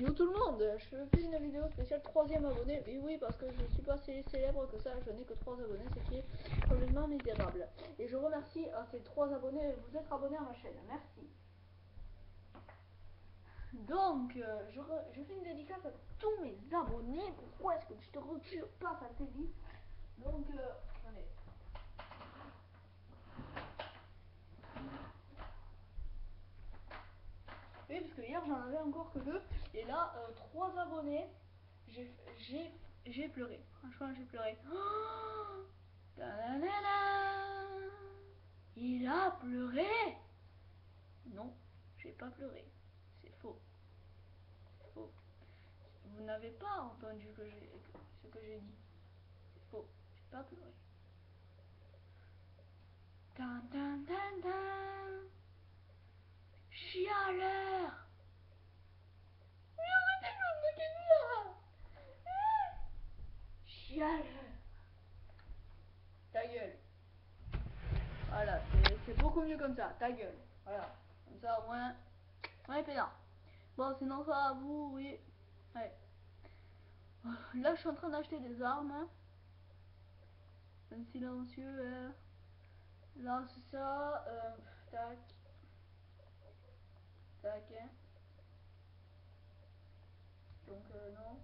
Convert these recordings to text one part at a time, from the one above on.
Yo tout le monde, je fais une vidéo spéciale 3e abonné. Et oui, parce que je suis pas si célèbre que ça, je n'ai que 3 abonnés, ce qui est complètement misérable. Et je remercie à ces 3 abonnés, vous êtes abonnés à ma chaîne, merci. Donc, je fais une dédicace à tous mes abonnés. Pourquoi est-ce que tu te recules pas, ça t'évite? Donc, attendez. Oui, parce que hier j'en avais encore que 2. Et là, 3 abonnés. J'ai pleuré. Franchement, j'ai pleuré. Oh, il a pleuré. Non, j'ai pas pleuré. C'est faux. C'est faux. Vous n'avez pas entendu ce que j'ai dit. C'est faux. J'ai pas pleuré. Tan tan tan tan. Chialeur. Chialeur. Ta gueule. Voilà, c'est beaucoup mieux comme ça. Ta gueule. Voilà. Comme ça, au moins, on est pédant. Bon, sinon ça à vous, oui. Ouais. Là, je suis en train d'acheter des armes. Un silencieux. Là, c'est ça. Tac. Tac. Donc, non.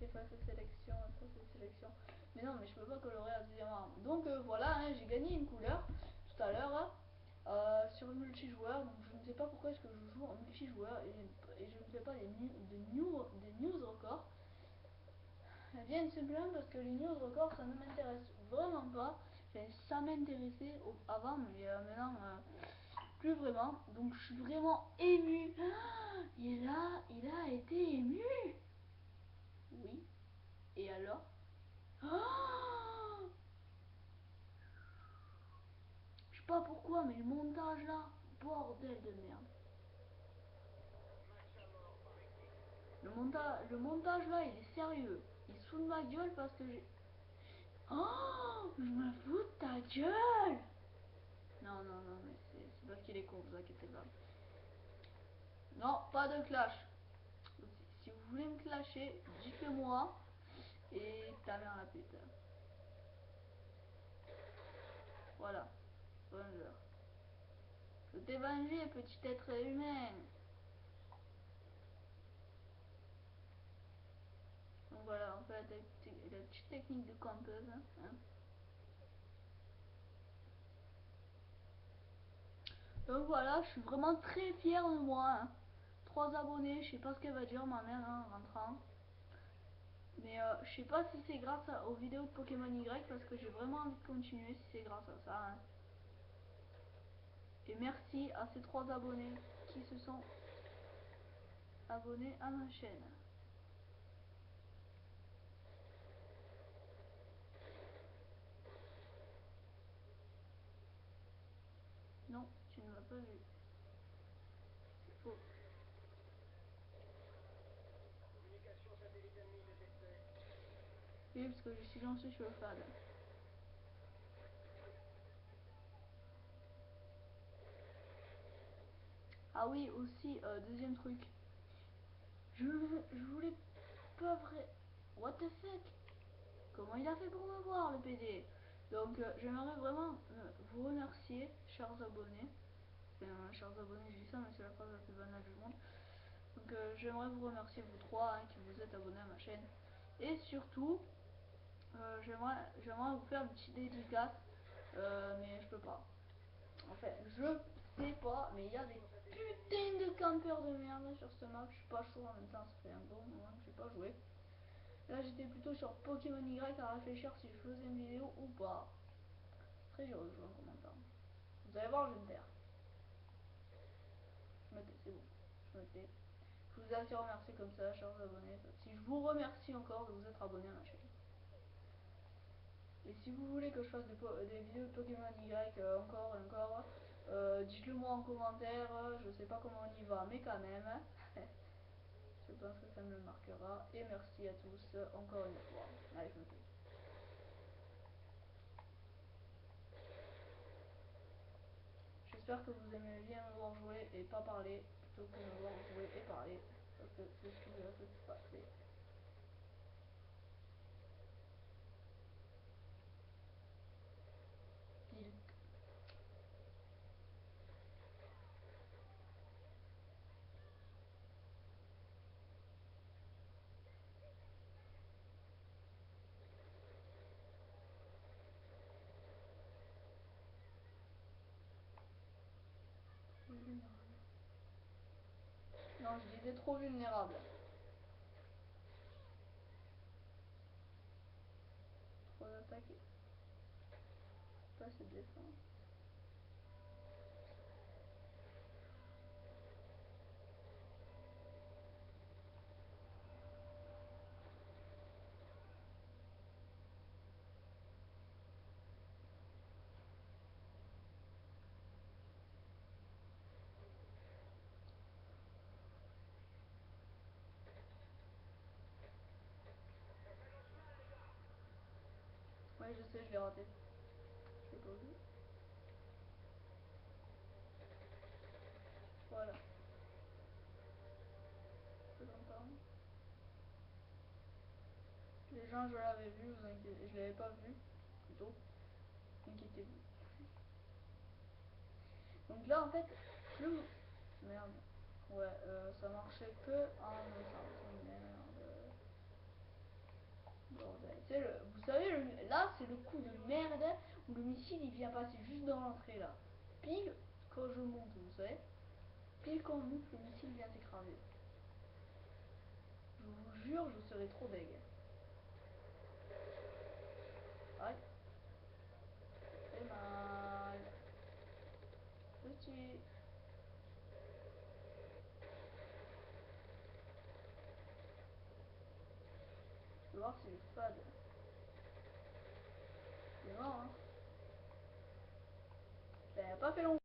Effacer sélection, effacer sélection. Mais non, mais je peux pas colorer la deuxième arme. Donc, voilà, hein, j'ai gagné une couleur tout à l'heure. Sur le multijoueur, donc je ne sais pas pourquoi est-ce que je joue en multijoueur et je ne fais pas des news records. Eh bien simplement parce que les news records ça ne m'intéresse vraiment pas. Enfin, ça m'intéressait avant, mais maintenant plus vraiment. Donc je suis vraiment ému. Ah, il a été ému. Oui. Et alors? Ah, je sais pas pourquoi, mais le montage là, bordel de merde. Le montage là, il est sérieux. Il se fout de ma gueule parce que j'ai... Oh, je me fous de ta gueule. Non, non, non, mais c'est parce qu'il est con, vous inquiétez pas. Non, pas de clash. Si vous voulez me clasher, dites-le moi. Et ta mère la pute. Voilà. Bonjour. Je t'ai vengé, petit être humain. Donc voilà, on fait la petite technique de campeuse. Hein. Donc voilà, je suis vraiment très fière de moi. Hein. 3 abonnés, je sais pas ce qu'elle va dire ma mère hein, en rentrant. Mais je sais pas si c'est grâce aux vidéos de Pokémon Y parce que j'ai vraiment envie de continuer si c'est grâce à ça. Hein. Et merci à ces 3 abonnés qui se sont abonnés à ma chaîne. Non, tu ne m'as pas vu. C'est faux. Oui, parce que je suis lancé sur le FAD. Ah oui, aussi, deuxième truc. Je voulais pas vrai... What the fuck? Comment il a fait pour me voir, le PD? Donc, j'aimerais vraiment vous remercier, chers abonnés. Enfin, chers abonnés, je dis ça, mais c'est la phrase la plus banale du monde. Donc, j'aimerais vous remercier, vous trois, hein, qui vous êtes abonnés à ma chaîne. Et surtout, j'aimerais vous faire une petite dédicace, mais je peux pas. Enfin, je sais pas, mais il y a des putains de campeurs de merde sur ce map. Je suis pas chaud en même temps, ça fait un bon moment que j'ai pas joué. Là, j'étais plutôt sur Pokémon Y à réfléchir si je faisais une vidéo ou pas. Très dur de jouer en commentaire. Vous allez voir, je vais me taire. Je me tais, c'est bon. Je me tais. Je vous ai assez remercié comme ça, chers abonnés. Si je vous remercie encore de vous être abonnés à ma chaîne. Et si vous voulez que je fasse des vidéos de Pokémon Y encore et encore, dites-le moi en commentaire. Je sais pas comment on y va, mais quand même. Je pense que ça me le marquera. Et merci à tous encore une fois. Allez, je me tais. J'espère que vous aimez bien me voir jouer et pas parler plutôt que me voir jouer et parler. que c'est ce qui va se passer. Pile. Non, je disais trop vulnérable. Trop d'attaquer. Pas se défendre. Ouais, je sais, je l'ai raté. Je l'ai pas vu. Voilà. C'est comme ça. Les gens, je l'avais vu, vous inquiétez. Je l'avais pas vu, plutôt. Inquiétez-vous. Donc là, en fait, plus... Merde. Ouais, ça marchait que en urgence. Merde. Bordel. Vous savez, là, c'est le coup de merde où le missile, il vient passer juste dans l'entrée, là. Pile quand je monte, vous savez. Pile quand le missile vient s'écraser. Je vous jure, je serais trop deg. Aïe. C'est mal. Petit. Je vais voir si je fade. C'est mort, hein. Ça n'a pas fait longtemps.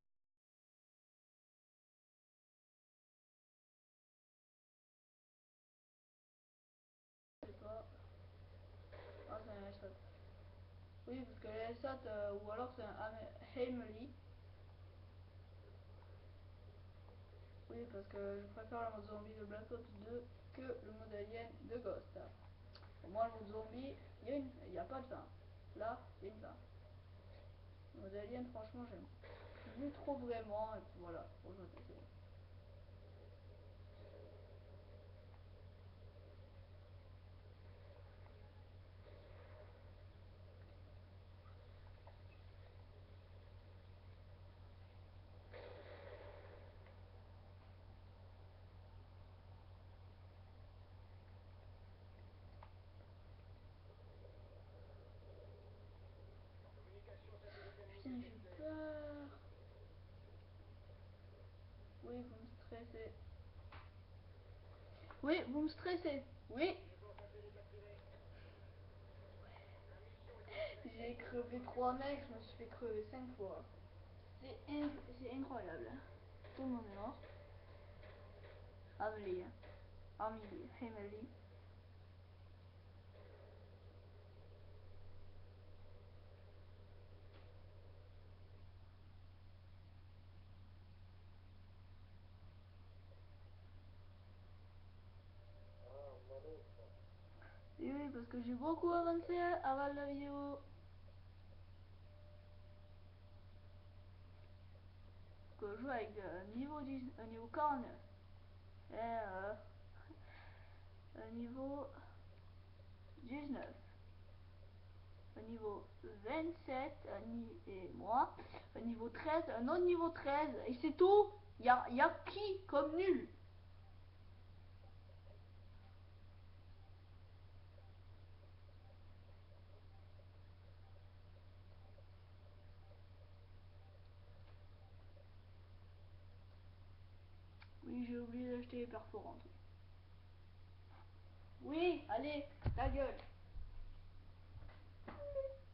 C'est pas... Ah, c'est un headshot. Oui, parce que les headshots, ou alors c'est un Heimly. Oui, parce que je préfère le mode zombie de Black Ops 2 que le mode alien de Ghost. Pour moi, le mode zombie, il y a pas de fin. Là, il y a une fin. Le mode alien, franchement, j'aime plus trop vraiment. Et puis voilà, faut jouer PC. Putain, j'ai peur. Oui, vous me stressez. Oui, vous me stressez. Oui. J'ai crevé 3 mecs, je me suis fait crever 5 fois. C'est incroyable. Tout le monde est mort. Amelie. Amelie. Emily. Et oui, parce que j'ai beaucoup avancé avant la vidéo. Que je joue avec niveau 10, niveau 49. Et niveau 19. Niveau 27 et moi. Niveau 13, un autre niveau 13. Et c'est tout. Y a qui comme nul? Oui, j'ai oublié d'acheter les perforantes. Oui, allez, ta gueule.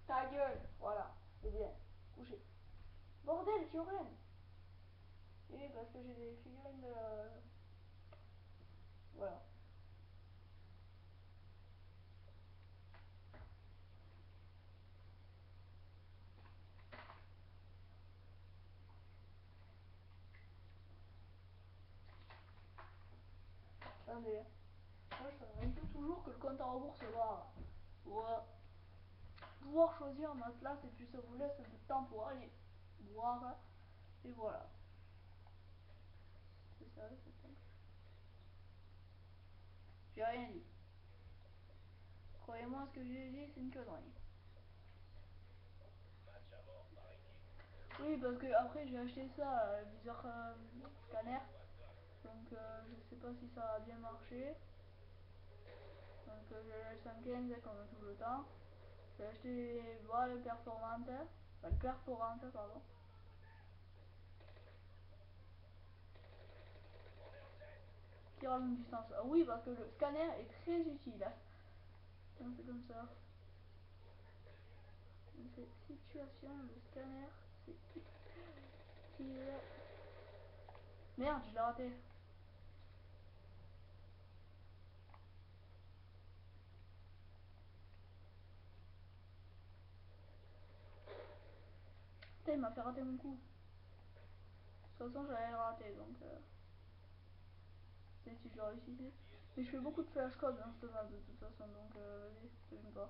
Ta gueule. Voilà, c'est bien. Couché. Bordel, Joren. Oui, parce que j'ai des figurines de... Voilà. Attendez. Moi je ferai toujours que le compte à rebours se barre. Pour pouvoir choisir ma place et puis ça vous laisse du temps pour aller boire. Et voilà. C'est ça, c'est ça. J'ai rien dit. Croyez-moi, ce que j'ai dit, c'est une connerie. Oui, parce que après j'ai acheté ça, viseur scanner. Donc je sais pas si ça a bien marché. Donc je laisse un 15 comme tout le temps. J'ai acheté voilà, le performante. Enfin, le perforante, pardon. Tir à longue distance. Ah oui, parce que le scanner est très utile. Donc c'est comme ça. Dans cette situation, le scanner, c'est utile. Merde, je l'ai raté. Putain, il m'a fait rater mon coup. De toute façon, j'allais le rater, donc c'est si je le réussissais. Mais je fais beaucoup de flash code dans cette map de toute façon, donc vas-y, devine pas.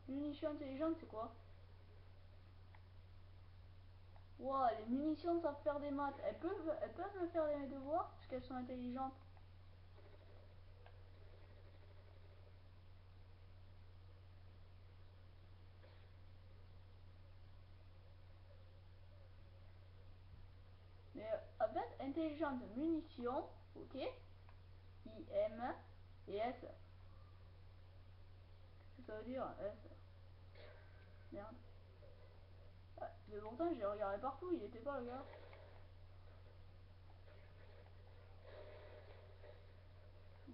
Munitions intelligentes, c'est quoi? Wow, les munitions savent faire des maths. Elles peuvent me faire mes devoirs parce qu'elles sont intelligentes. Mais en fait, intelligente munitions, ok. IM et S. Qu'est-ce que ça veut dire S? Merde. Ah, mais pourtant, j'ai regardé partout, il était pas le gars.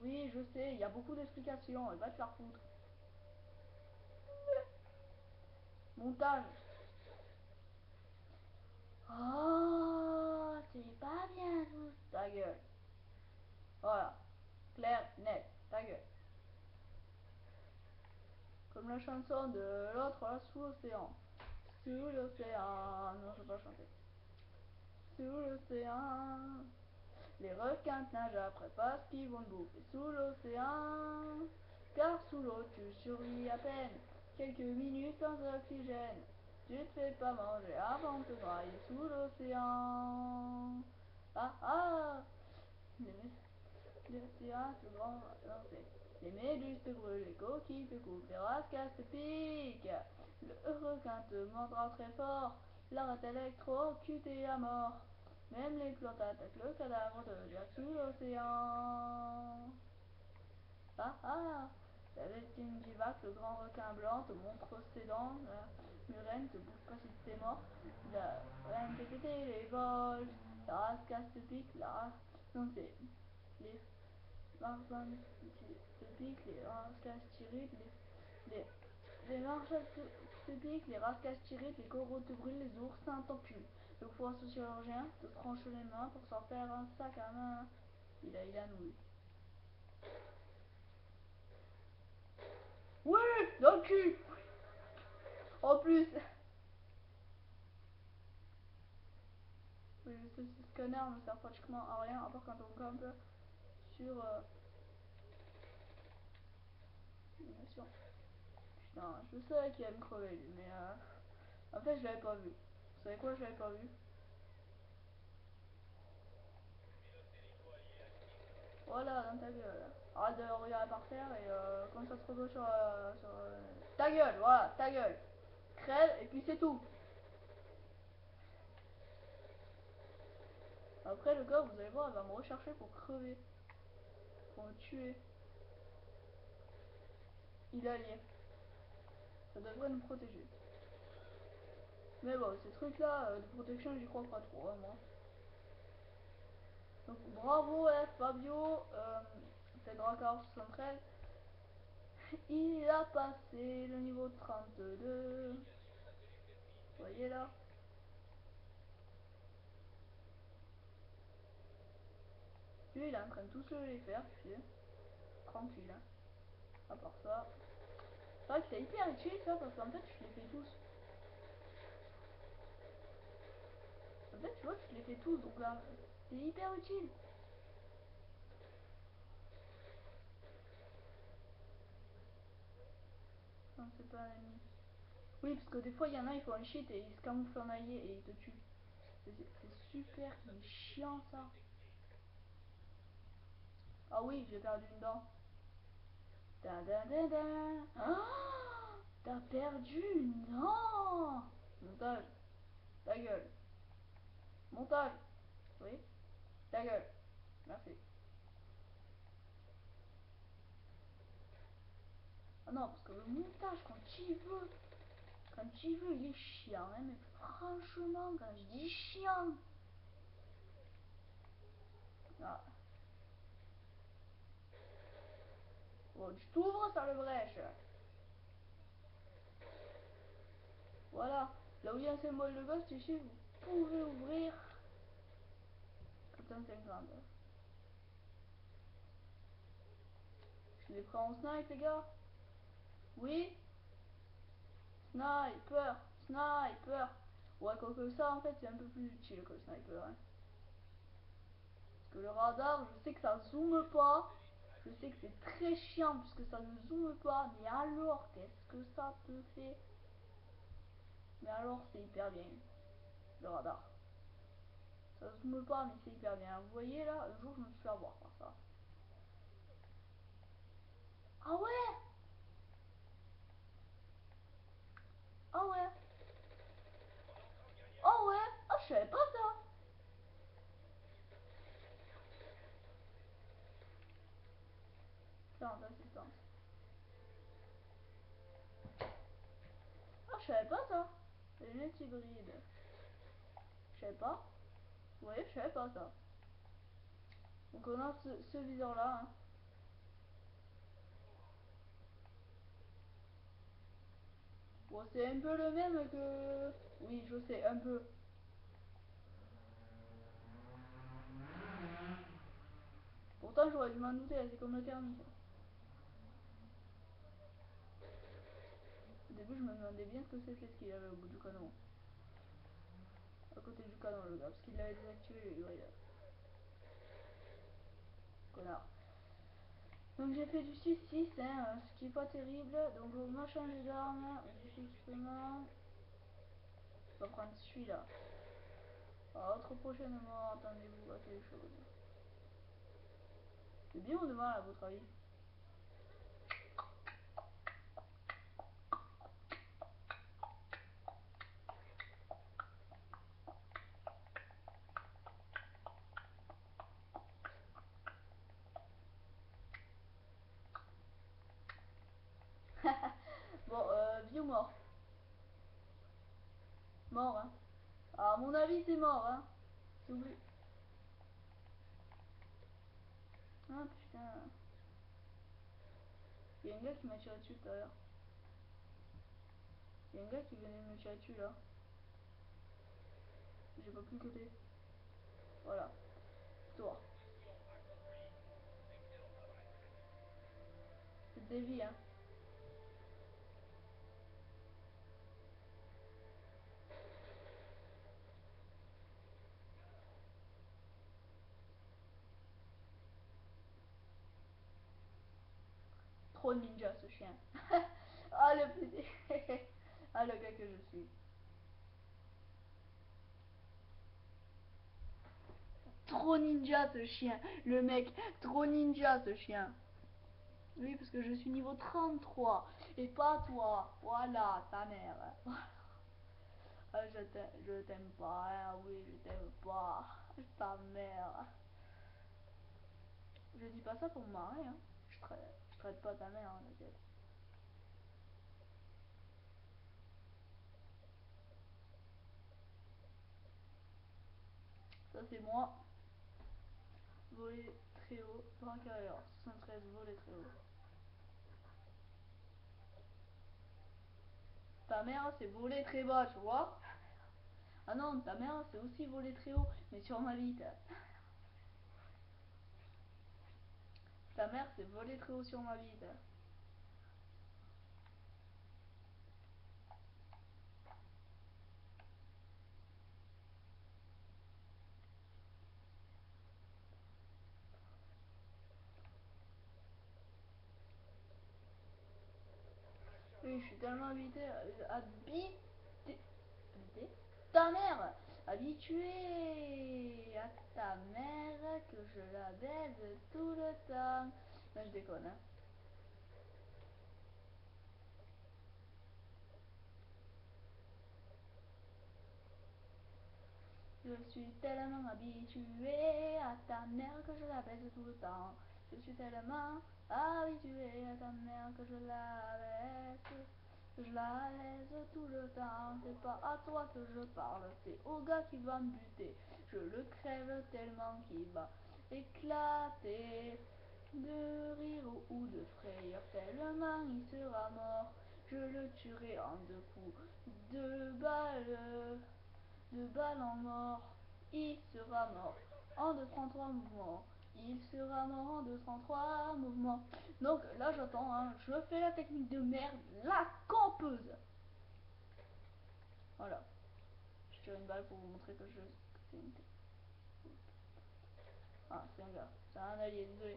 Oui, je sais, il y a beaucoup d'explications, elle va te faire foutre. Montage. Oh, c'est pas bien tout. Ta gueule. Voilà. Clair, net. Ta gueule. Comme la chanson de l'autre là, sous l'océan. Sous l'océan. Non, je vais pas chanter. Sous l'océan. Les requins nagent après parce qu'ils vont te bouffer sous l'océan. Car sous l'eau tu survis à peine. Quelques minutes sans oxygène. Tu te fais pas manger avant de te noyer sous l'océan. Ah ah. Les pirates, le grand lancer. Les méduses te brûlent, les coquilles te coupent, les rascasses te piquent. Le requin te mordra très fort. L'arrête électrocutée à mort. Même les plantes attaquent le cadavre de Jack sous l'océan. Ah ah. La victime Divac, le grand requin blanc, te montre ses dents. La murène te bouffe pas si t'es mort. La reine fait péter les vols. La rascasse te pique. Non, c'est les Marvin te piquent, les rascasses t'irritent, les marshals te piquent, les rascasses t'irritent, les coraux te brûlent, les oursins t'enculent. Le foie sociologien te tranche les mains pour s'en faire un sac à main. Il a noué. Oui, dans le cul. En plus. Oui, ce scanner ne sert pratiquement à rien, à part quand on campe sur une mission. Putain, je sais qu'il allait me crever lui, mais en fait je l'avais pas vu. Vous savez quoi, je l'avais pas vu. Voilà, dans ta gueule. Arrête de regarder par terre et concentre-toi sur ta gueule, voilà, ta gueule. Crève et puis c'est tout. Après le gars, vous allez voir, il va me rechercher pour crever. Pour me tuer. Il est allié. Ça devrait nous protéger. Mais bon, ces trucs là de protection, j'y crois pas trop, hein, moi. Donc bravo Fabio, Fedracar 73. Il a passé le niveau 32. Vous voyez là. Lui il est en train de tous les faire, tu sais. Tranquille, hein. À part ça. C'est vrai que c'est hyper utile ça parce qu'en fait je les fais tous. Je les fais tous, donc là, c'est hyper utile. Non, c'est pas un ennemi. Oui, parce que des fois, il y en a, ils font un cheat et ils se camouflent en allié et ils te tuent. C'est super chiant, ça. Ah oui, j'ai perdu une dent. Da da da da. Ah, t'as perdu une dent. Montage. Ta gueule. Montage. Oui. Ta gueule. Merci. Ah non, parce que le montage, quand il veut, il est chiant, hein, mais franchement, quand je dis chiant. Ah. Bon, tu t'ouvres, ça le brèche. Voilà. Là où il y a un symbole de ghost, ici, vous pouvez ouvrir 450. Je les prends en snipe, les gars. Oui. Sniper. Sniper. Ouais, quoi que ça, en fait, c'est un peu plus utile que le sniper. Hein. Parce que le radar, je sais que ça zoome pas. Je sais que c'est très chiant puisque ça ne zoome pas. Mais alors, qu'est-ce que ça te fait? Mais alors, c'est hyper bien. Le radar. Ça zoome pas, mais c'est hyper bien. Vous voyez là, un jour, je me suis fait avoir par ça. Ah ouais? Ah ouais? Ah ouais? Ah, je savais pas ça. Plante assistance. Ah, je savais pas ça. Les lunettes hybrides. Je savais pas. Vous voyez, je savais pas ça. Donc on a ce viseur là. Hein. Bon, c'est un peu le même que... Oui, je sais, un peu. Pourtant, j'aurais dû m'en douter, c'est comme le thermique. Au début, je me demandais bien ce que c'était ce qu'il avait au bout du canon. À côté du canon, le gars, parce qu'il l'avait désactivé, lui, ouais. Connard. Donc j'ai fait du 6-6, hein, ce qui est pas terrible. Donc on va changer d'arme, justement. On va prendre celui-là. Autre prochainement, attendez-vous à quelque chose. C'est bien ou de mal à votre avis? Bon, vie ou mort? Mort, hein. Alors, à mon avis, c'est mort, hein. S'il vous plaît. Ah putain. Il y a un gars qui m'a tiré dessus tout à l'heure. Il y a un gars qui venait me tirer dessus là. J'ai pas pu côté. Voilà. Toi. C'est des vies, hein. Trop ninja ce chien. Ah le petit. Ah le gars que je suis. Trop ninja ce chien. Le mec, trop ninja ce chien. Oui, parce que je suis niveau 33. Et pas toi. Voilà, ta mère. Ah, je t'aime pas. Hein. Oui, je t'aime pas. Ta mère. Je dis pas ça pour me marrer. Hein. Je traite pas ta mère, hein, t'inquiète. Ça, c'est moi. Voler très haut. Braque arrière. 73, voler très haut. Ta mère, c'est voler très bas, tu vois. Ah non, ta mère, c'est aussi voler très haut, mais sur ma bite. Ta mère, c'est voler très haut sur ma bite. Oui, je suis tellement habité, habité, ta mère, habitué à ta mère que je la baise tout le temps. Là, je déconne, hein. Je suis tellement habitué à ta mère que je la baise tout le temps. Je suis tellement habitué à ta mère que je la baise. Je la laisse tout le temps, c'est pas à toi que je parle, c'est au gars qui va me buter. Je le crève tellement qu'il va éclater de rire ou de frayeur, tellement il sera mort. Je le tuerai en 2 coups, de balles en mort. Il sera mort en 2-33 mouvements. Il sera mort en 2-33 mouvements. Donc là j'attends, hein, je fais la technique de merde, la campeuse. Voilà. Je tire une balle pour vous montrer que c'est une... Ah, c'est un gars. C'est un allié, désolé.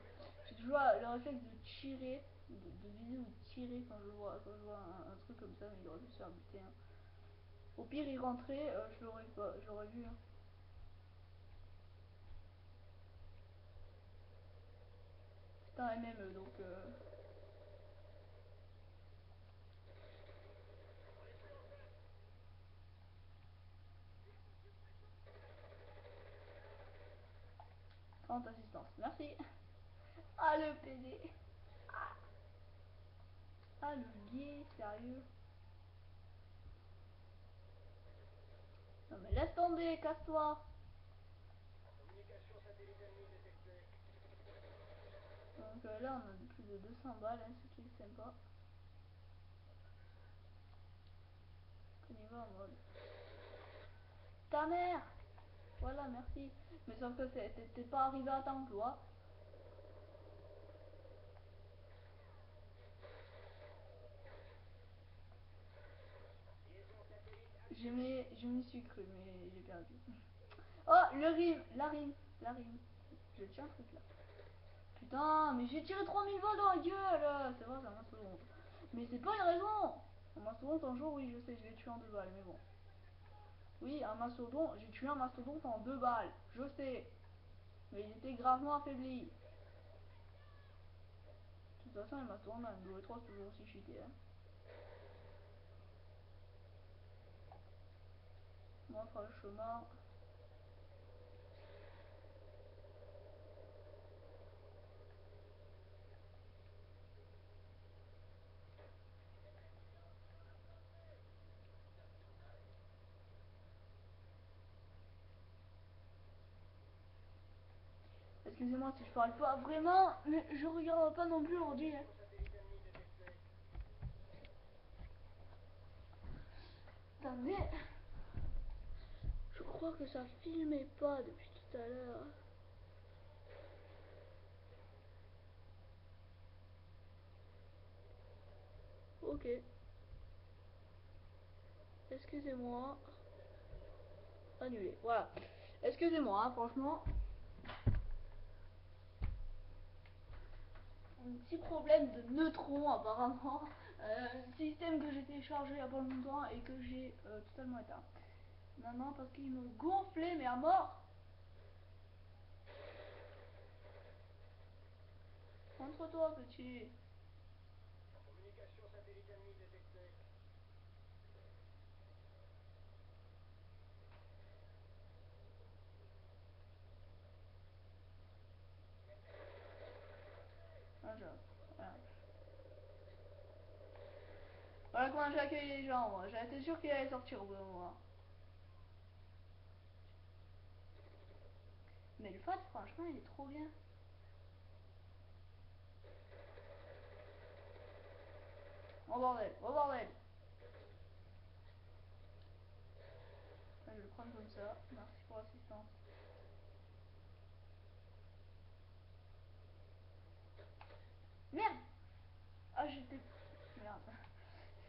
J'ai toujours le réflexe de tirer, de viser ou de tirer quand je vois un truc comme ça, mais il aurait pu se faire buter. Hein. Au pire, il rentrait, je l'aurais vu. Hein. C'est un MME, donc... assistance, merci. Ah, le PD. Ah, le gay, sérieux. Non mais laisse tomber, casse-toi. Donc là on a plus de 200 balles, hein, ce qui est sympa. On y va en mode... Ta mère. Voilà, merci. Mais sauf que t'es pas arrivé à temps, tu vois. Je m'y suis cru, mais j'ai perdu. Oh, la rime. Je tiens un truc là. Putain, mais j'ai tiré 3000 balles dans la gueule. C'est vrai, c'est un mastodonte. Mais c'est pas une raison. Un mastodonte, un jour, oui, je sais, je l'ai tué en 2 balles, mais bon. Oui, un mastodonte, j'ai tué un mastodonte en 2 balles. Je sais. Mais il était gravement affaibli. De toute façon, les mastodontes, dans MW3, c'est toujours aussi cheaté. Hein. Moi, franchement... Excusez-moi si je parle pas vraiment, mais je regarde pas non plus aujourd'hui. Hein. Attendez. Je crois que ça filmait pas depuis tout à l'heure. Ok. Excusez-moi. Annulé. Voilà. Excusez-moi, hein, franchement. Un petit problème de neutrons apparemment. Système que j'ai téléchargé il y a pas longtemps et que j'ai totalement éteint. Non, parce qu'il me gonflait, mais à mort. Contre-toi, petit. Ah, voilà. Voilà comment j'ai accueilli les gens, moi. J'étais sûr qu'il allait sortir au bout d'un moment. Mais le FAT, franchement, il est trop bien. Oh bordel, oh bordel. Je vais le prendre comme ça. Merci pour l'assistance. Merde. Ah, j'étais... Merde.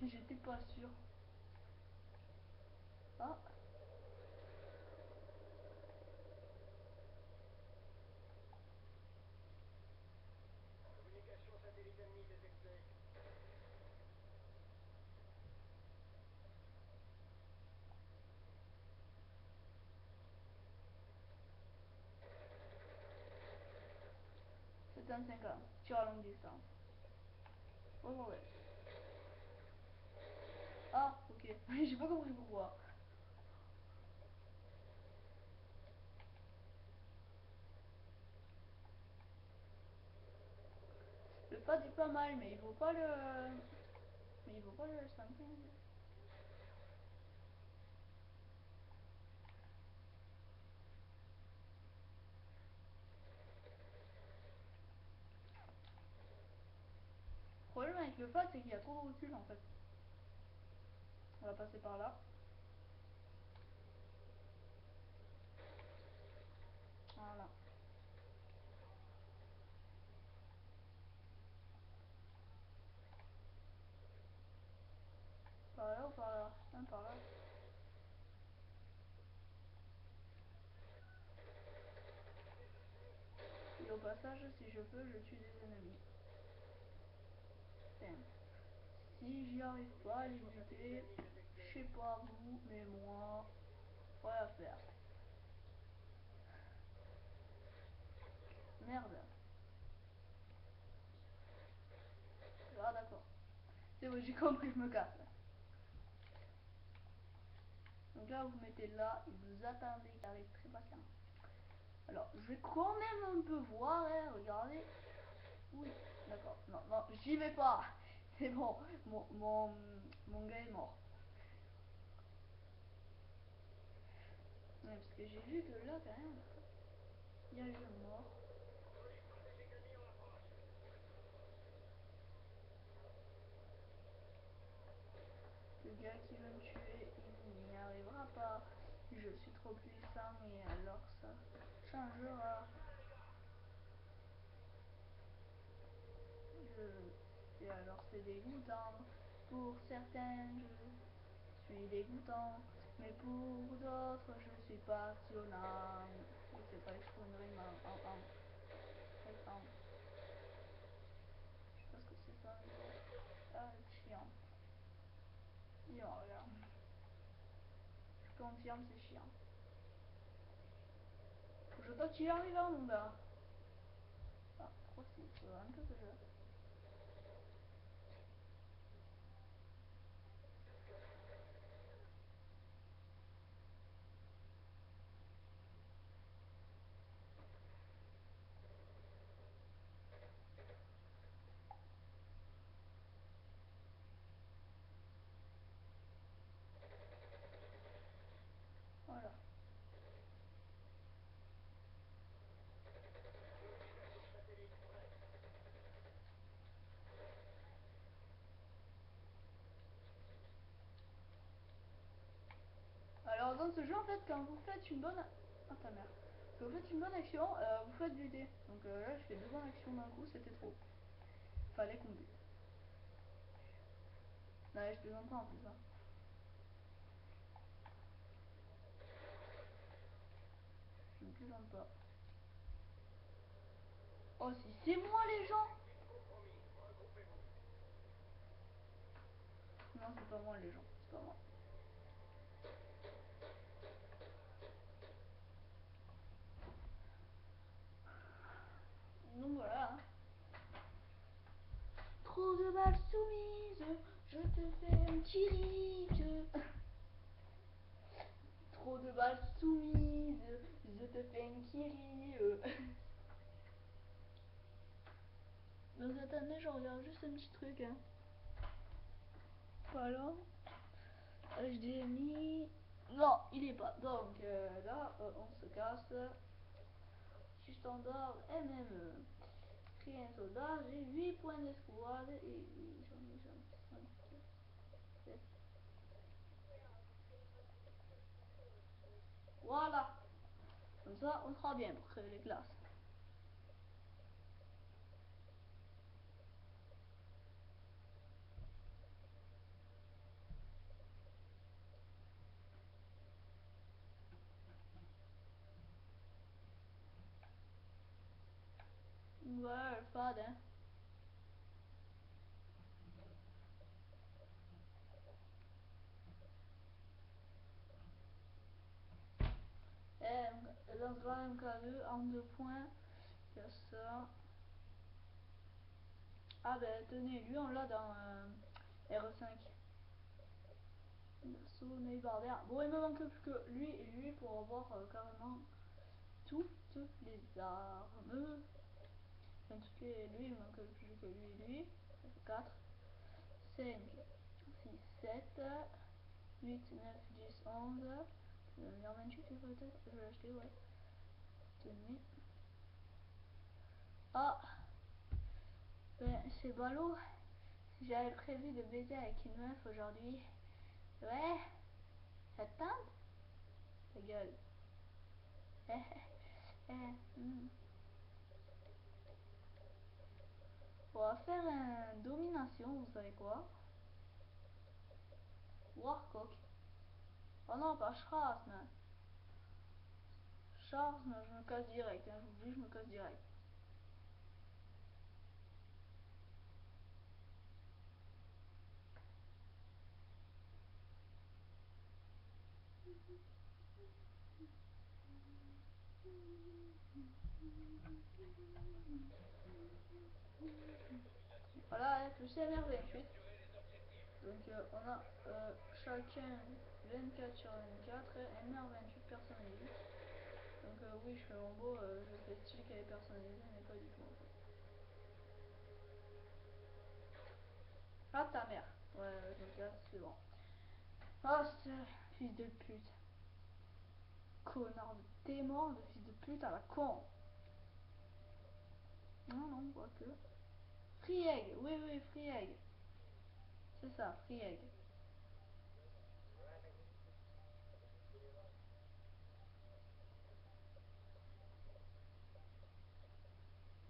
J'étais pas sûr. Ah. C'est un 50. Tir à longue distance. Ouais, ouais, ouais. Ah, ok. J'ai pas compris pourquoi. Le pad est pas mal, mais il vaut pas le... Mais il vaut pas le 115. Le problème avec le pad, c'est qu'il y a trop de recul en fait. On va passer par là. Voilà. Par là ou par là? Par là. Et au passage, si je peux, je tue des ennemis. Enfin, si j'y arrive pas à les buter, je sais pas vous, mais moi, voilà faire. Merde. Ah d'accord. C'est bon, j'ai compris, je me casse. Donc là, vous mettez là et vous attendez qu'il arrive très patient. Alors, je vais quand même un peu voir, hein, regardez. Oui, d'accord. Non, non, j'y vais pas. C'est bon, mon gars est mort. Ouais, parce que j'ai vu que là, quand même, il y a eu un mort. Le gars qui veut me tuer, il n'y arrivera pas. Je suis trop puissant et alors ça changera. Et alors c'est dégoûtant. Pour certains, je suis dégoûtant. Mais pour d'autres, je suis passionnant. Je sais pas exprimer une rime en. Je sais pas ce que c'est ça, mais bon. Ah, c'est chiant. Yo, regarde. Je confirme, c'est chiant. Je dois y arriver, mon gars. Ah, 3-6, un peu que je... Voilà. Alors dans ce jeu, en fait, quand vous faites une bonne... Ah ta mère. Quand vous faites une bonne action, vous faites buter. Donc là, je fais 2 bonnes actions d'un coup, c'était trop. Fallait qu'on bute. Non, je plaisante pas en plus. Hein. Je ne plaisante pas. Oh, si c'est moi les gens. Non, c'est pas moi les gens. C'est pas moi. Donc voilà. Hein. Trop de balles soumises, je te fais un petit hit. Trop de balles soumises, je te fais un kiri. Donc attendez, je regarde juste un petit truc. Hein. Voilà. HDMI. Non, il est pas. Donc là, on se casse. Je suis standard MME. Créer un soldat, j'ai 8 points d'escouade et oui, j'en ai 5, 7. Voilà. Comme ça, on sera bien pour créer les classes. Ouais, le fad, hein. Et dans ce MK2, en 2 points, il y a ça. Ah ben tenez, lui on l'a dans R5. Sommeil barrière. Bon, il me manque plus que lui et lui pour avoir carrément toutes les armes. Enfin, lui, il me manque plus que lui et lui. Ça fait 4, 5, 6, 7, 8, 9, 10, 11. Je vais venir 28 peut-être. Je vais l'acheter, ouais. Tenez. Ah, ben c'est ballot. J'avais prévu de baiser avec une meuf aujourd'hui. Ouais, ça te tente? Ta gueule. On va faire une domination, vous savez quoi? Warcock. Oh non, pas Strasme. Strasme, je me casse direct, hein, je vous dis, je me casse direct. Voilà, plus MR28. Donc on a chacun 24 sur 24 et MR28 personnalisé. Donc oui, je fais mon beau, je fais style qu'elle est personnalisée, mais pas du tout en fait. Ah ta mère. Ouais, je me casse, c'est bon. Ah, ce fils de pute. Connard de démon, de fils de pute à la con. Non, non, quoique. Free egg, oui, oui, free egg. C'est ça, free egg.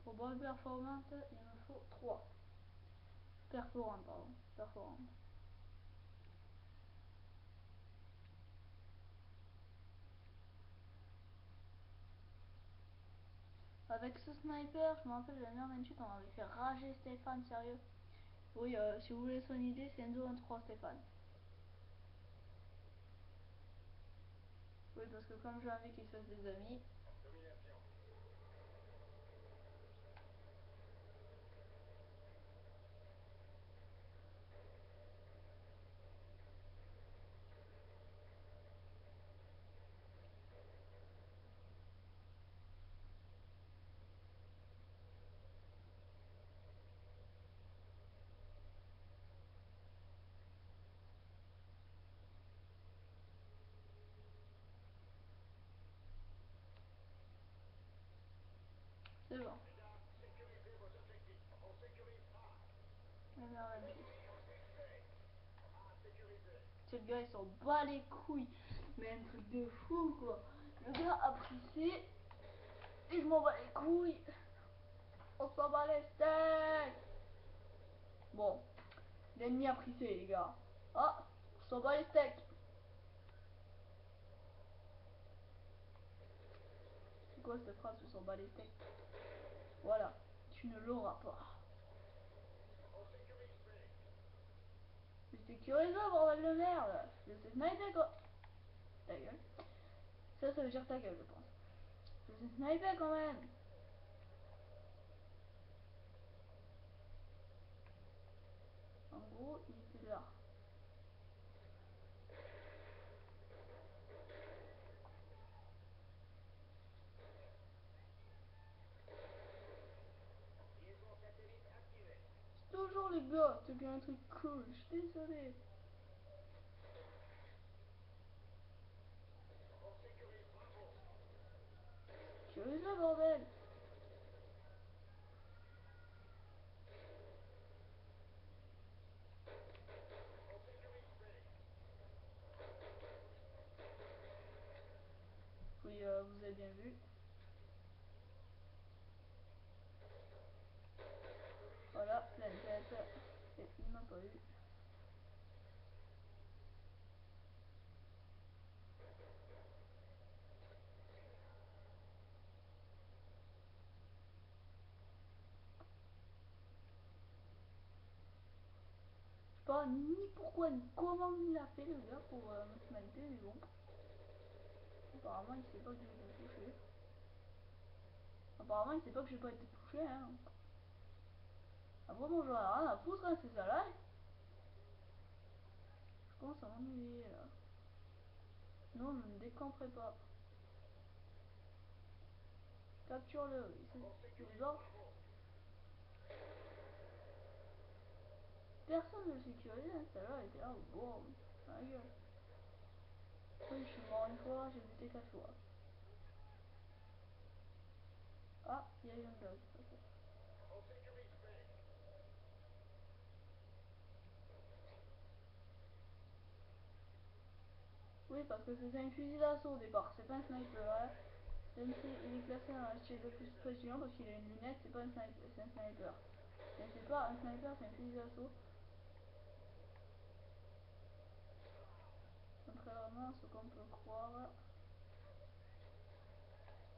Pour bonne performance, il me faut 3. Perforant, pardon. Perforant. Avec ce sniper, je me rappelle de la MR28, on avait fait rager Stéphane, sérieux. Oui, si vous voulez son idée, c'est Enzo 23 Stéphane. Oui, parce que comme j'ai envie qu'il se fasse des amis. C'est bon. MR28. C'est le gars, il s'en bat les couilles. Mais un truc de fou, quoi. Le gars a pris C. Et je m'en bats les couilles. On s'en bat les steaks. Bon. L'ennemi a pris C, les gars. Ah, on s'en bat les steaks. C'est quoi cette phrase, on s'en bat les steaks? Voilà. Tu ne l'auras pas. Mais sécurise ça, bordel de merde. Je sais sniper, quoi. Ta gueule. Ça veut dire ta gueule, je pense. Je sais sniper, quand même. En gros, il était là. C'est toujours les gars, c'est bien un truc cool, je suis désolé. Sécurise le bordel. Oui, vous avez bien vu. Voilà, pleine tête. Et il m'a pas eu. Je sais pas ni pourquoi ni comment il a fait le gars pour me sniper, mais bon. Apparemment il sait pas que j'ai été touché. Apparemment il sait pas que j'ai pas été touché, hein. Ah vraiment j'en ai rien à foutre hein, c'est ça là. Je commence à m'ennuyer là. Non je ne décamperai pas. Capture-le, c'est genre. Personne ne le sécurisait, hein, celle-là était là, bon, ma gueule. Oui, je suis mort une fois, j'ai buté 4 fois. Ah, il y a eu un bug. Okay. Oui, parce que c'est un fusil d'assaut au départ, c'est pas un sniper. Hein. Même s'il est classé dans la style de plus précision parce qu'il a une lunette, c'est pas un sniper, c'est un sniper. Mais c'est pas un sniper, c'est un fusil d'assaut. Contrairement à ce qu'on peut croire.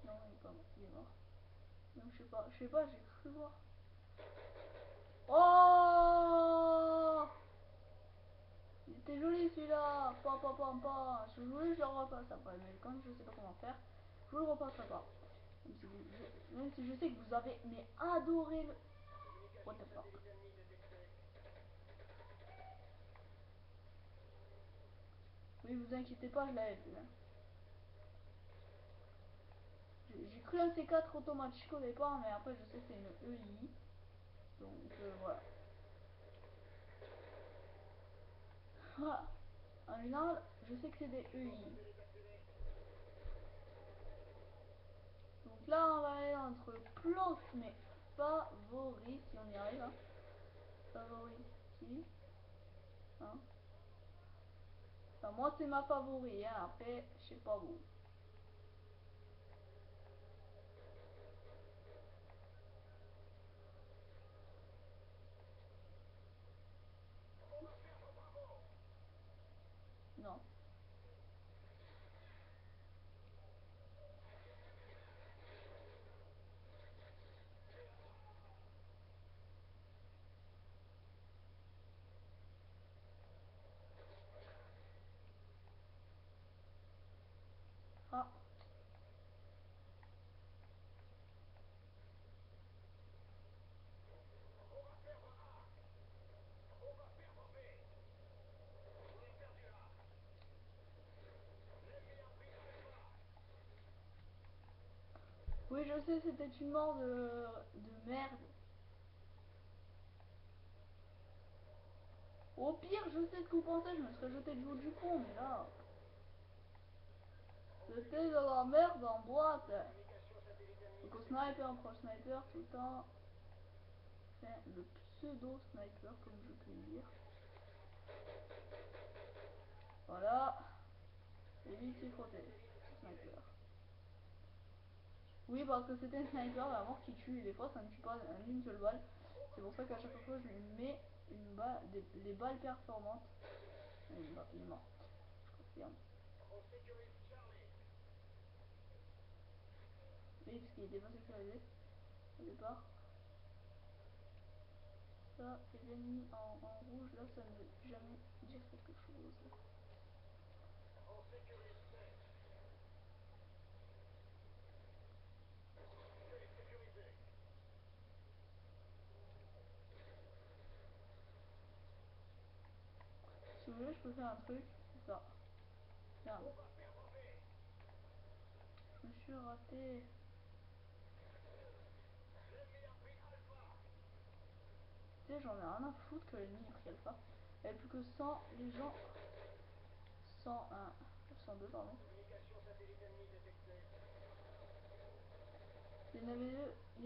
Non, il est mort. Donc je sais pas, j'ai cru voir. Oh! Il était joli celui-là. Je voulais que je le repasse après, mais quand je sais pas comment faire, je le repasserai pas. Même si je sais que vous avez mais adoré le. What the fuck. Oui, vous inquiétez pas, je l'avais vu. Hein. J'ai cru un C4 automatique au départ, mais après je sais que c'est une EI. Donc voilà. En général, je sais que c'est des EI. Donc là, on va aller entre plante, mais favori, si on y arrive. Hein. Favori, si. Hein. Enfin, moi, c'est ma favori. Hein. Après, je sais pas vous. Non. Ah. Oui, je sais, c'était une mort de merde. Au pire, je sais ce que vous pensez, je me serais jeté de haut du pont, mais là... C'était de la merde en boîte. Donc au sniper, on prend le sniper tout le temps. Enfin, le pseudo sniper, comme je puis dire. Voilà. Et lui, il s'est frotté. Sniper. Oui, parce que c'était un sniper, la mort qui tue, et des fois ça ne tue pas en une seule balle. C'est pour ça qu'à chaque fois je lui mets une balle, des balles performantes. Il est mort. Je confirme. Oui, parce qu'il était pas sécurisé au départ. Ça, et l'ennemi en rouge, là, ça ne veut jamais dire quelque chose. Si vous voulez, je peux faire un truc, c'est ça. Merde. Je me suis raté. Tu sais, j'en ai rien à foutre que l'ennemi ait pris alpha. Il n'y avait plus que 100, les gens. 101. 102, pardon. Il y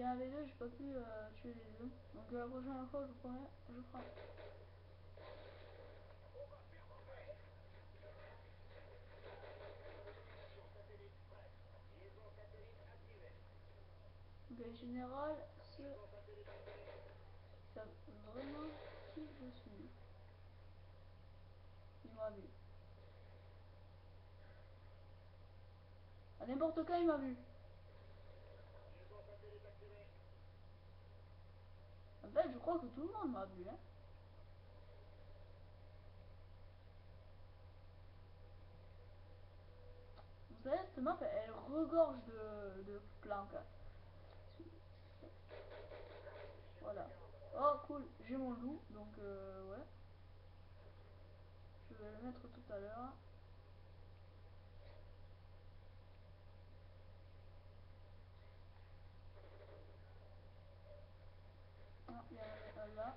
en avait deux, j'ai pas pu tuer les deux. Donc la prochaine fois, je vous promets, je ferai. Le général, ce... savent vraiment qui je suis. Il m'a vu. À n'importe quand, il m'a vu. En fait, je crois que tout le monde m'a vu. Hein. Vous savez, cette map, elle regorge de planques. Voilà. Oh cool, j'ai mon loup, donc ouais. Je vais le mettre tout à l'heure. Ah, il y en avait un là.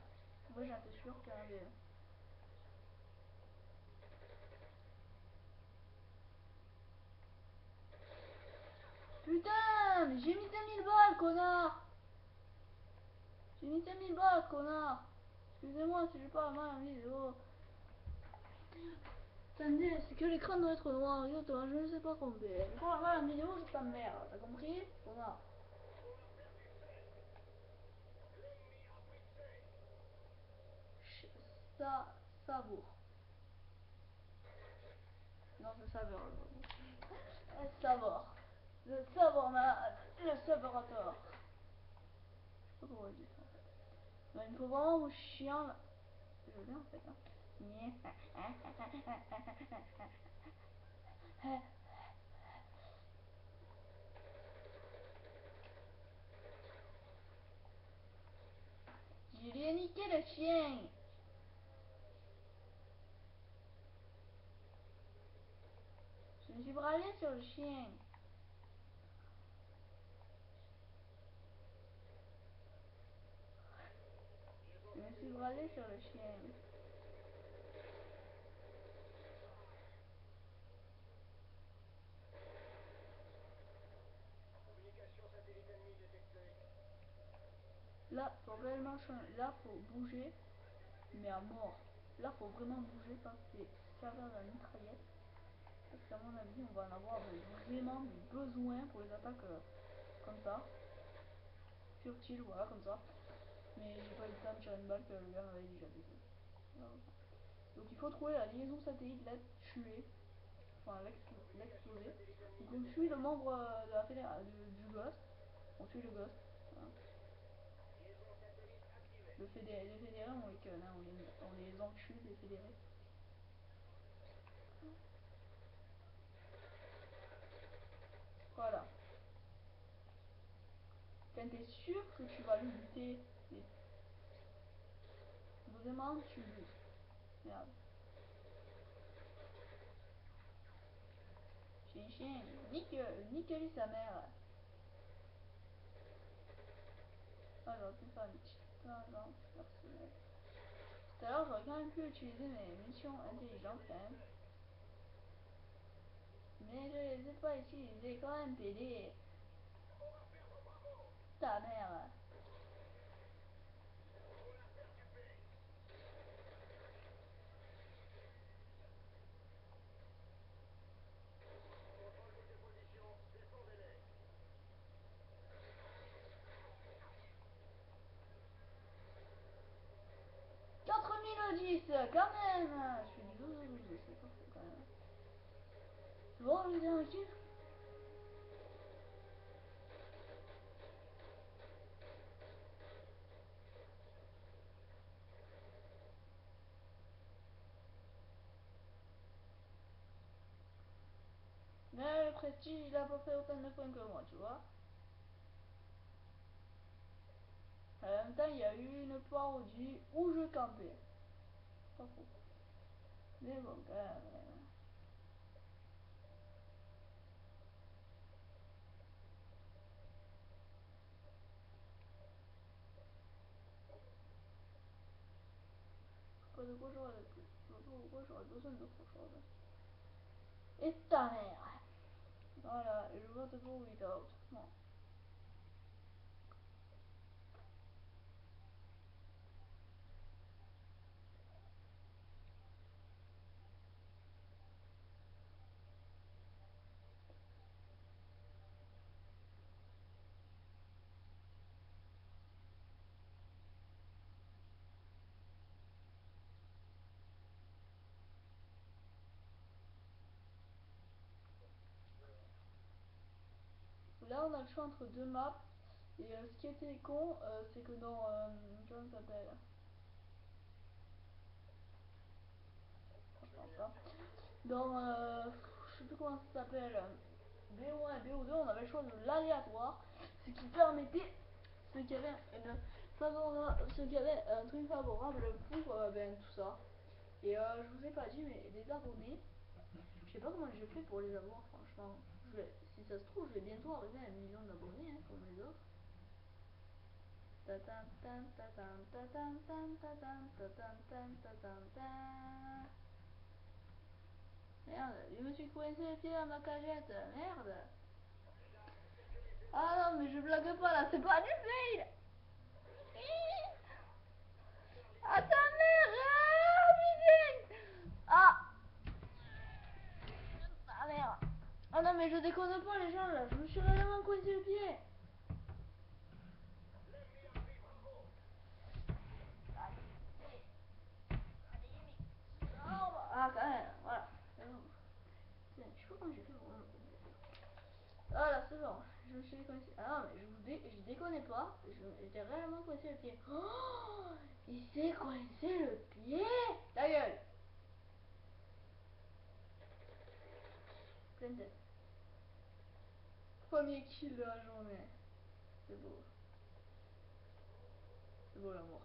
Moi j'étais sûr qu'il y en avait un. Putain, mais j'ai mis 2000 balles, connard. J'ai mis 5000 balles, connard. Excusez-moi si je parle mal en vidéo. Attendez, c'est que l'écran doit être noir, yo, toi, je ne sais pas combien. Je parle mal en vidéo, c'est ta mère, t'as compris? Connard. Ça, savoure. Non, c'est saveur. Savoir. Le savoir, le savorateur. Je sais pas pourquoi je dis ça en fait. Mais il me faut vraiment mon chien là. Je veux bien en fait. Hein. Je lui ai niqué le chien. Je me suis bralé sur le chien. Je me suis bralé sur le chien. Là, faut réellement changer. Là, faut bouger, mais à mort. Là, faut vraiment bouger parce que c'est servir de la mitraillette. Parce qu'à mon avis, on va en avoir vraiment besoin pour les attaques comme ça. Furtive, voilà, comme ça. Mais j'ai pas eu le temps de tirer une balle que le gars m'avait déjà baisé. Donc il faut trouver la liaison satellite, la tuer, enfin l'exploser. Donc on tue le membre de la du Ghost, on tue le Ghost. Voilà. Les fédérés on les conne, hein, on les encule, les fédérés. Voilà. Quand t'es sûr que tu vas le buter, vraiment tu le butes. Merde. Chien chien, nique-lui sa mère. Alors, pu faire une petite tangente personnelle. Tout à l'heure, j'aurais quand même pu utiliser mes missions intelligentes quand même. Mais je les ai pas utilisées quand même, PD. Ta mère. Quatre mille 10 quand même. Je fais du 12 c'est parfait quand même. C'est bon, je viens ici. Mais le prestige, il a pas fait autant de points que moi, tu vois. En même temps, il y a eu une parodie où je campais. Pas faux. Mais bon, quand même. Pas de quoi j'aurais de plus. Je vois pas pourquoi j'aurais besoin d'autre chose. Et ta mère. Voilà, je vote pour Without. Non. Là, on a le choix entre deux maps. Et ce qui était con, c'est que dans. Comment ça s'appelle? Je pense pas. Dans. Je sais plus comment ça s'appelle. BO1 et BO2, on avait le choix de l'aléatoire. Ce qui permettait. Ce qui avait une favorable, ce qui avait un truc favorable pour ben, tout ça. Et je vous ai pas dit, mais les abonnés, je sais pas comment je fais pour les avoir, franchement. Si ça se trouve, je vais bientôt arriver à 1 million d'abonnés, hein, comme les autres. Merde, je me suis coincé le pied dans ma cagette, merde. Ah non, mais je blague pas là, c'est pas du fail. Ah ta mère, ah putain. Ah, ah merde. Ah non, mais je déconne pas les gens là, je me suis réellement coincé le pied. Ah quand même, voilà. Putain, je sais pas comment j'ai fait pour me coincer. Ah là, c'est bon, je me suis coincé. Ah non, mais je déconne pas, j'étais réellement coincé le pied. Oh, il s'est coincé le pied. Ta gueule. Pleine tête. Premier kill de la journée. C'est beau. C'est beau l'amour.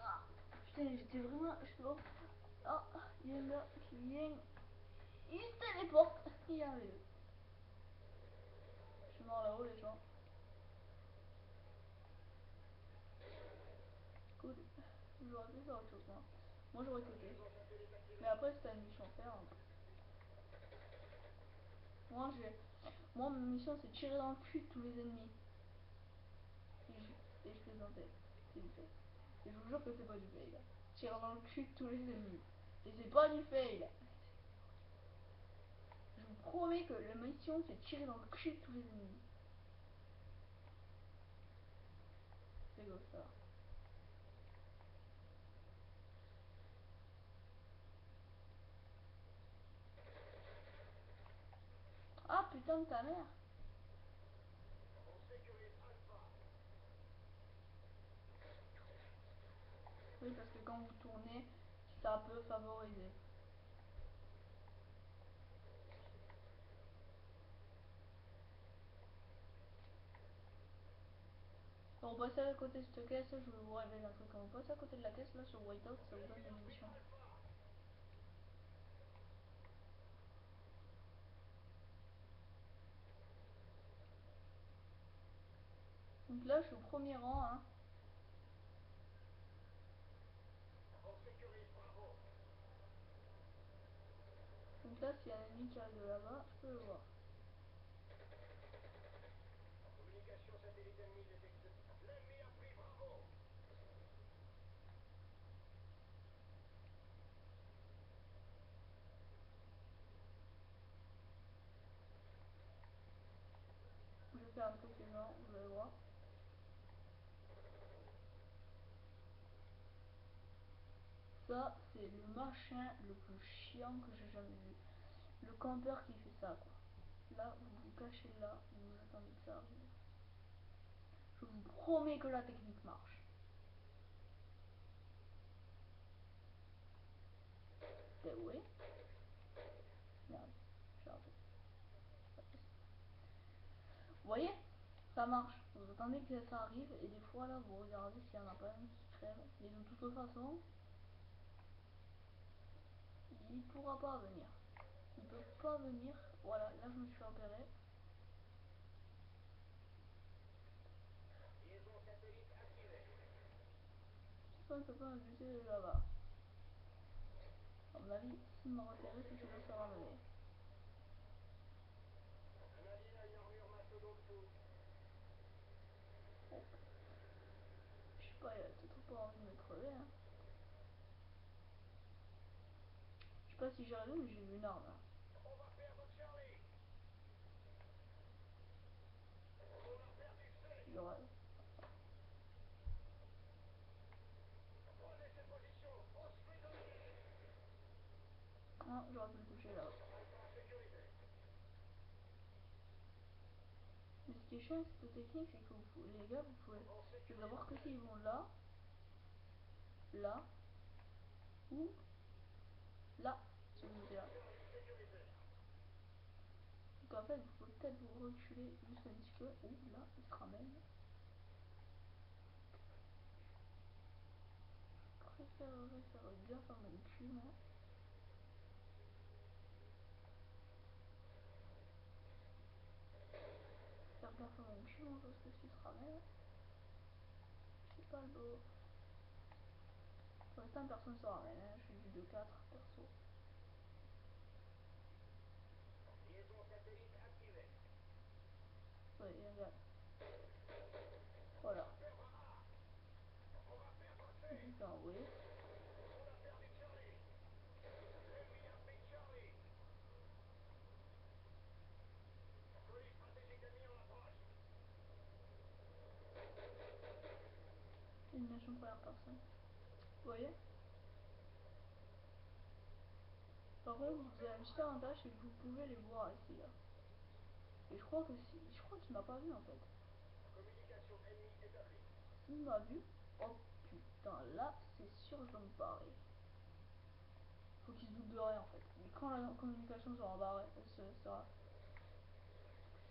Ah, putain, j'étais vraiment. Je sais pas. Ah, il y en a qui vient. Il se téléporte. Il arrive. Je suis mort là-haut, les gens. Cool. J'aurais pu faire autre chose, moi. Moi, j'aurais coté. Mais après, c'était une mission à faire. Moi, ma mission, c'est tirer dans le cul de tous les ennemis. Et je plaisantais. C'est du fail. Et je vous jure que c'est pas du fail. Tirer dans le cul de tous les ennemis. Et c'est pas du fail. Je vous promets que la mission, c'est tirer dans le cul de tous les ennemis. C'est beau ça. Ah putain de ta mère. Oui, parce que quand vous tournez, ça peut favoriser. Quand vous passez à côté de cette caisse, je vais vous révéler un truc. Quand vous passez à côté de la caisse, là, sur Whiteout, ça vous donne des munitions. Donc là, je suis au premier rang, hein. Donc là, s'il y a un ennemi qui arrive de là-bas, je peux le voir. Je vais faire un truc les gens, vous allez voir. Ça, c'est le machin le plus chiant que j'ai jamais vu. Le campeur qui fait ça, quoi. Là, vous vous cachez là, et vous attendez que ça arrive. Je vous promets que la technique marche. T'es où est? Merde, j'ai raté. Vous voyez? Ça marche. Vous attendez que ça arrive et des fois là vous regardez s'il n'y en a pas un qui crève. Mais de toute façon, il pourra pas venir. Il peut pas venir. Voilà, là je me suis repéré. Ça ne peut pas me buter là-bas. À mon avis, s'il m'a repéré, c'est qu'il va se ramener. Oh. Je sais pas, il a peut-être pas envie de me crever. Hein. Je sais pas si j'ai raison, mais j'ai vu une arme. Hein. J'aurais. Non, j'aurais pu le toucher là. Mais ce qui est chiant avec cette technique, c'est que les gars, vous pouvez savoir que s'ils vont là, là, ou là, si vous mettez là. Donc en fait, vous pouvez peut-être vous reculer juste un petit peu, ou là, il se ramène. faire gaffe à mon cul, moi. Faire gaffe à mon cul, moi, parce que si tu te ramènes, c'est pas le beau. Pour l'instant, personne ne se ramène, hein. Je suis du 2-4 perso. Ouais, regarde. Voilà. Bien, oui. Élimination première personne. Vous voyez? Par contre, vous avez un petit avantage, c'est que vous pouvez les voir ici, là. Et je crois que si, je crois qu'il m'a pas vu en fait. S'il m'a vu, oh putain, là c'est sûr je dois me barrer. Faut qu'il se doute de rien en fait. Mais quand la communication sera barrée, sera,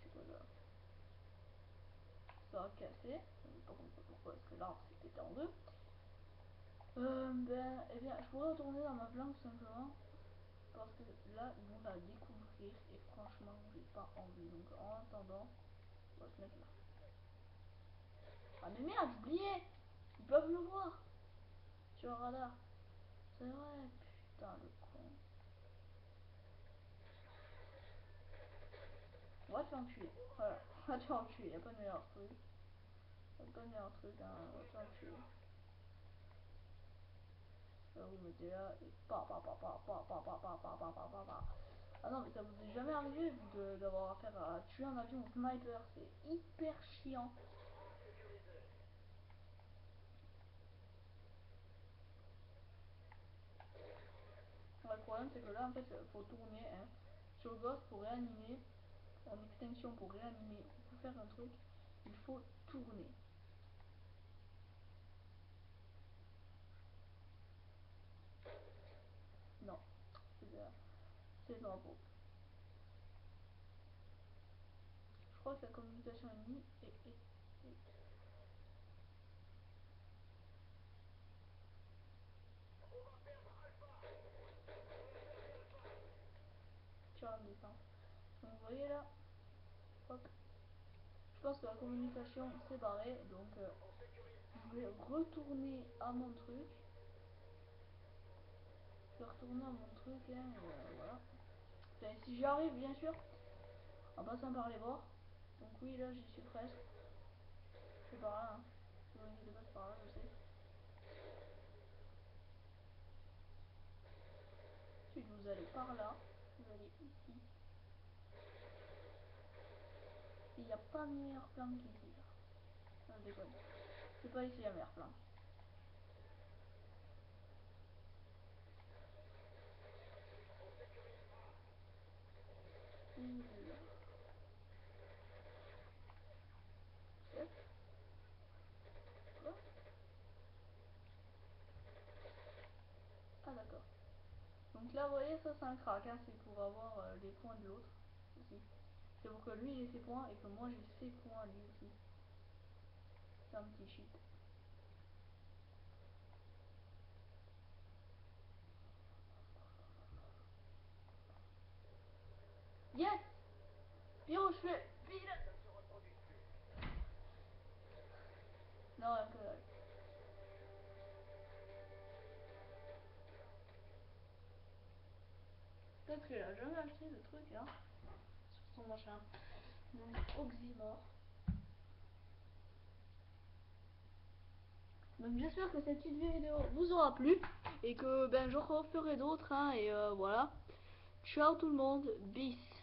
c'est quoi là, sera cassée. Par contre pourquoi est-ce que l'arbre s'est pété en deux. Ben, eh bien, je pourrais retourner dans ma planque tout simplement. Parce que là, ils vont la découvrir et franchement, j'ai pas envie. Donc en attendant, on va se mettre là. Ah mais merde, j'ai oublié. Ils peuvent le voir sur le radar. C'est vrai, putain le con. On va te faire enculer. Voilà, on va te faire enculer, y'a pas de meilleur truc. Y'a pas de meilleur truc, hein, on va te faire enculer. Là vous mettez là et pa pa pa pa pa pa pa pa pa pa pa pa pa. Ah non mais ça vous est jamais arrivé vous d'avoir affaire à tuer un avion au sniper, c'est hyper chiant. Ouais, le problème c'est que là en fait faut tourner hein. Sur Ghost pour réanimer, en extinction pour réanimer, pour faire un truc, il faut tourner. Non, c'est le drapeau. Je crois que la communication ennemie est... Tire en distance. Donc vous voyez là, hop. Je pense que la communication s'est barrée, donc je vais retourner à mon truc. Je vais retourner à mon truc, hein, et voilà. Enfin, si j'y arrive, bien sûr, en passant par les bords. Donc oui, là, j'y suis presque. C'est par là, hein. Ne vous inquiétez pas, c'est par là, je sais. Ensuite, vous allez par là. Vous allez ici. Il n'y a pas de meilleur plan qu'ici, là. Non, je déconne. C'est pas ici la meilleure plan. Là. Là. Ah d'accord. Donc là, vous voyez, ça c'est un crack, hein, c'est pour avoir les points de l'autre aussi. C'est pour que lui il ait ses points et que moi j'ai ses points lui aussi. C'est un petit cheat. Yes! Pyro, je fais pile! Non, un peu. Peut-être qu'il a jamais acheté de truc là sur son machin. Donc Oxymore. Donc j'espère que cette petite vidéo vous aura plu et que ben je referai d'autres hein, et voilà. Ciao tout le monde, bis.